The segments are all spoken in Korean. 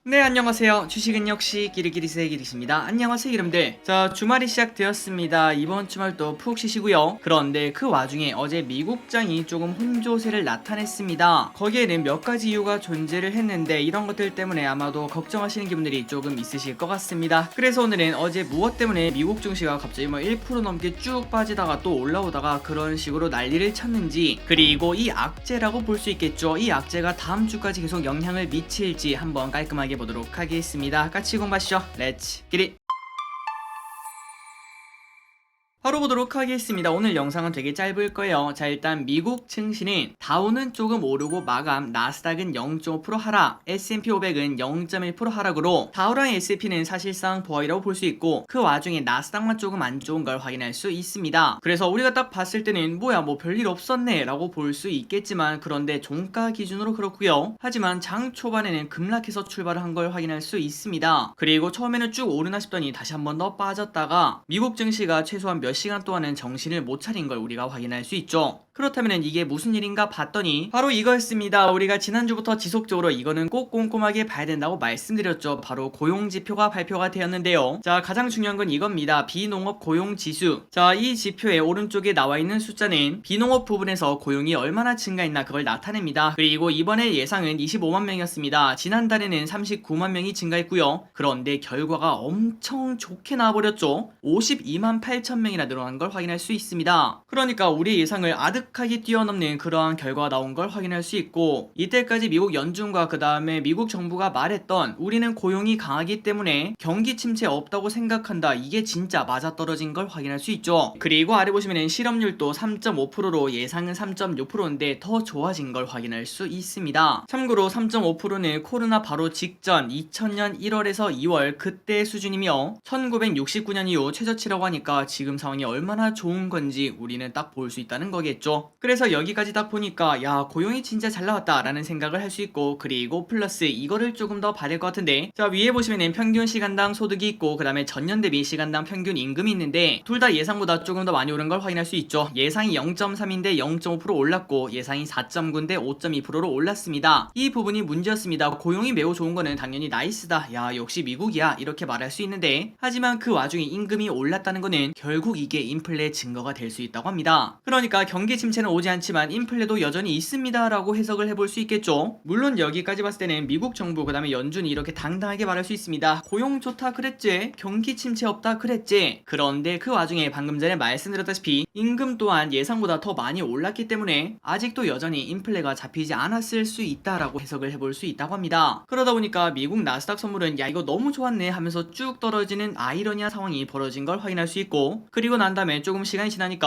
네, 안녕하세요. 주식은 역시 끼리끼리스의 끼리십니다. 안녕하세요, 여러분들. 자, 주말이 시작되었습니다. 이번 주말도 푹 쉬시고요. 그런데 그 와중에 어제 미국장이 조금 혼조세를 나타냈습니다. 거기에는 몇 가지 이유가 존재를 했는데 이런 것들 때문에 아마도 걱정하시는 기분들이 조금 있으실 것 같습니다. 그래서 오늘은 어제 무엇 때문에 미국 증시가 갑자기 1% 넘게 쭉 빠지다가 또 올라오다가 그런 식으로 난리를 쳤는지, 그리고 이 악재라고 볼 수 있겠죠. 이 악재가 다음 주까지 계속 영향을 미칠지 한번 깔끔하게 보도록 하겠습니다. 같이 공부하시죠. 렛츠 기릿. 바로 보도록 하겠습니다. 오늘 영상은 되게 짧을 거예요. 자, 일단 미국 증시는 다우는 조금 오르고 마감, 나스닥은 0.5% 하락, S&P 500은 0.1% 하락으로 다우랑 S&P는 사실상 보합이라고 볼 수 있고, 그 와중에 나스닥만 조금 안 좋은 걸 확인할 수 있습니다. 그래서 우리가 딱 봤을 때는 뭐야 별일 없었네 라고 볼 수 있겠지만, 그런데 종가 기준으로 그렇고요. 하지만 장 초반에는 급락해서 출발을 한 걸 확인할 수 있습니다. 그리고 처음에는 쭉 오르나 싶더니 다시 한 번 더 빠졌다가 미국 증시가 최소한 몇 시간 동안은 정신을 못 차린 걸 우리가 확인할 수 있죠. 그렇다면 이게 무슨 일인가 봤더니 바로 이거였습니다. 우리가 지난주부터 지속적으로 이거는 꼭 꼼꼼하게 봐야 된다고 말씀드렸죠. 바로 고용지표가 발표가 되었는데요. 자, 가장 중요한 건 이겁니다. 비농업 고용지수. 자, 이 지표의 오른쪽에 나와 있는 숫자는 비농업 부분에서 고용이 얼마나 증가했나 그걸 나타냅니다. 그리고 이번에 예상은 25만 명이었습니다. 지난달에는 39만 명이 증가했고요. 그런데 결과가 엄청 좋게 나와버렸죠. 52만 8천 명이나 늘어난 걸 확인할 수 있습니다. 그러니까 우리의 예상을 아득하게 뛰어넘는 그러한 결과가 나온 걸 확인할 수 있고, 이때까지 미국 연준과 그 다음에 미국 정부가 말했던 우리는 고용이 강하기 때문에 경기 침체 없다고 생각한다, 이게 진짜 맞아떨어진 걸 확인할 수 있죠. 그리고 아래 보시면 실업률도 3.5%로 예상은 3.6%인데 더 좋아진 걸 확인할 수 있습니다. 참고로 3.5%는 코로나 바로 직전 2000년 1월에서 2월 그때 수준이며 1969년 이후 최저치라고 하니까 지금 상황이 얼마나 좋은 건지 우리는 딱 볼 수 있다는 거겠죠. 그래서 여기까지 딱 보니까 야, 고용이 진짜 잘 나왔다 라는 생각을 할 수 있고, 그리고 플러스 이거를 조금 더 봐야 될 것 같은데, 자, 위에 보시면은 평균 시간당 소득이 있고 그 다음에 전년 대비 시간당 평균 임금이 있는데 둘 다 예상보다 조금 더 많이 오른 걸 확인할 수 있죠. 예상이 0.3인데 0.5% 올랐고 예상이 4.9인데 5.2%로 올랐습니다. 이 부분이 문제였습니다. 고용이 매우 좋은 거는 당연히 나이스다, 야 역시 미국이야, 이렇게 말할 수 있는데, 하지만 그 와중에 임금이 올랐다는 거는 결국 이게 인플레 증거가 될 수 있다고 합니다. 그러니까 경기 침체는 오지 않지만 인플레도 여전히 있습니다 라고 해석을 해볼 수 있겠죠. 물론 여기까지 봤을 때는 미국 정부 그 다음에 연준이 이렇게 당당하게 말할 수 있습니다. 고용 좋다 그랬지, 경기 침체 없다 그랬지. 그런데 그 와중에 방금 전에 말씀드렸다시피 임금 또한 예상보다 더 많이 올랐기 때문에 아직도 여전히 인플레가 잡히지 않았을 수 있다라고 해석을 해볼 수 있다고 합니다. 그러다 보니까 미국 나스닥 선물은 야 이거 너무 좋았네 하면서 쭉 떨어지는 아이러니한 상황이 벌어진 걸 확인할 수 있고, 그리고 난 다음에 조금 시간이 지나니까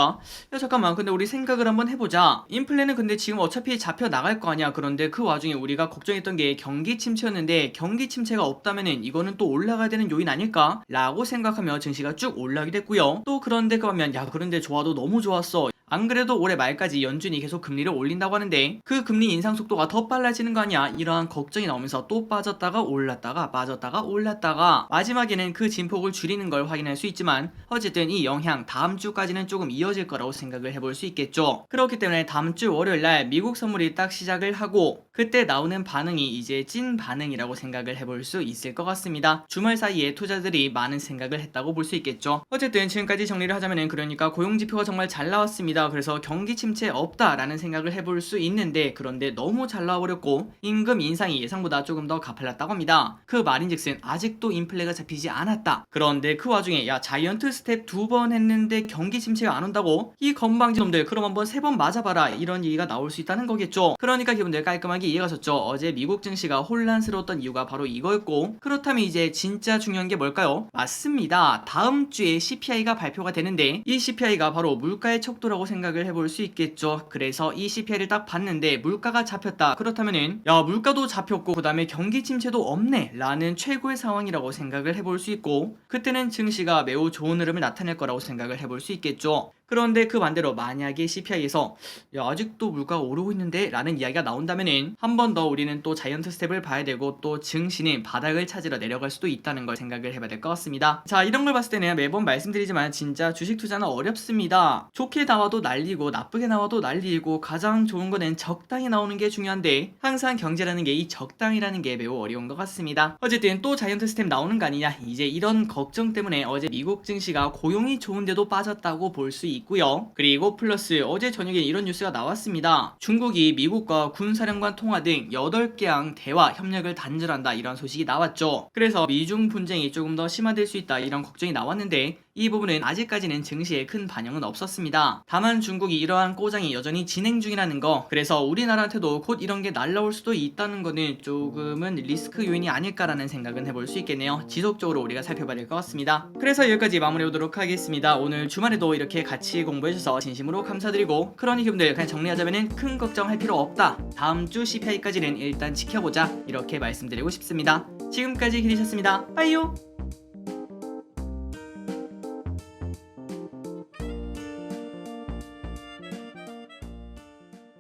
야 잠깐만, 근데 우리 생각을 한번 해보자. 인플레는 근데 지금 어차피 잡혀 나갈 거 아니야. 그런데 그 와중에 우리가 걱정했던 게 경기 침체였는데 경기 침체가 없다면은 이거는 또 올라가야 되는 요인 아닐까? 라고 생각하며 증시가 쭉 올라가게 됐고요. 또 그런데 그러면 야 그런데 좋아도 너무 좋았어, 안 그래도 올해 말까지 연준이 계속 금리를 올린다고 하는데 그 금리 인상 속도가 더 빨라지는 거 아니야, 이러한 걱정이 나오면서 또 빠졌다가 올랐다가 빠졌다가 올랐다가 마지막에는 그 진폭을 줄이는 걸 확인할 수 있지만, 어쨌든 이 영향 다음 주까지는 조금 이어질 거라고 생각을 해볼 수 있겠죠. 그렇기 때문에 다음 주 월요일날 미국 선물이 딱 시작을 하고 그때 나오는 반응이 이제 찐 반응이라고 생각을 해볼 수 있을 것 같습니다. 주말 사이에 투자들이 많은 생각을 했다고 볼 수 있겠죠. 어쨌든 지금까지 정리를 하자면은, 그러니까 고용지표가 정말 잘 나왔습니다. 그래서 경기 침체 없다라는 생각을 해볼 수 있는데, 그런데 너무 잘 나와버렸고 임금 인상이 예상보다 조금 더 가팔랐다고 합니다. 그 말인즉슨 아직도 인플레가 잡히지 않았다. 그런데 그 와중에 야 자이언트 스텝 2번 했는데 경기 침체가 안 온다고? 이 건방진 놈들 그럼 한번 3번 맞아봐라, 이런 얘기가 나올 수 있다는 거겠죠. 그러니까 기분들 깔끔하게 이해가셨죠. 어제 미국 증시가 혼란스러웠던 이유가 바로 이거였고, 그렇다면 이제 진짜 중요한 게 뭘까요? 맞습니다. 다음 주에 CPI가 발표가 되는데 이 CPI가 바로 물가의 척도라고 생각을 해볼 수 있겠죠. 그래서 이 CPI를 딱 봤는데 물가가 잡혔다, 그렇다면은 야 물가도 잡혔고 그 다음에 경기 침체도 없네 라는 최고의 상황이라고 생각을 해볼 수 있고, 그때는 증시가 매우 좋은 흐름을 나타낼 거라고 생각을 해볼 수 있겠죠. 그런데 그 반대로 만약에 CPI에서 야, 아직도 물가가 오르고 있는데 라는 이야기가 나온다면은 한 번 더 우리는 또 자이언트 스텝을 봐야 되고 또 증시는 바닥을 찾으러 내려갈 수도 있다는 걸 생각을 해봐야 될 것 같습니다. 자, 이런 걸 봤을 때는 매번 말씀드리지만 진짜 주식 투자는 어렵습니다. 좋게 나와도 날리고 나쁘게 나와도 날리고 가장 좋은 거는 적당히 나오는 게 중요한데 항상 경제라는 게 이 적당이라는 게 매우 어려운 것 같습니다. 어쨌든 또 자이언트 스텝 나오는 거 아니냐, 이제 이런 걱정 때문에 어제 미국 증시가 고용이 좋은데도 빠졌다고 볼 수 있고요. 그리고 플러스 어제 저녁에 이런 뉴스가 나왔습니다. 중국이 미국과 군사령관 통화 등 8개랑 대화 협력을 단절한다, 이런 소식이 나왔죠. 그래서 미중 분쟁이 조금 더 심화될 수 있다, 이런 걱정이 나왔는데 이 부분은 아직까지는 증시에 큰 반영은 없었습니다. 다만 중국이 이러한 꼬장이 여전히 진행 중이라는 거, 그래서 우리나라한테도 곧 이런 게 날라올 수도 있다는 거는 조금은 리스크 요인이 아닐까라는 생각은 해볼 수 있겠네요. 지속적으로 우리가 살펴봐야 될 것 같습니다. 그래서 여기까지 마무리해보도록 하겠습니다. 오늘 주말에도 이렇게 같이 공부해주셔서 진심으로 감사드리고, 크로니큐분들 그냥 정리하자면은 큰 걱정할 필요 없다, 다음 주 CPI까지는 일단 지켜보자, 이렇게 말씀드리고 싶습니다. 지금까지 기리셨습니다. 빠이요.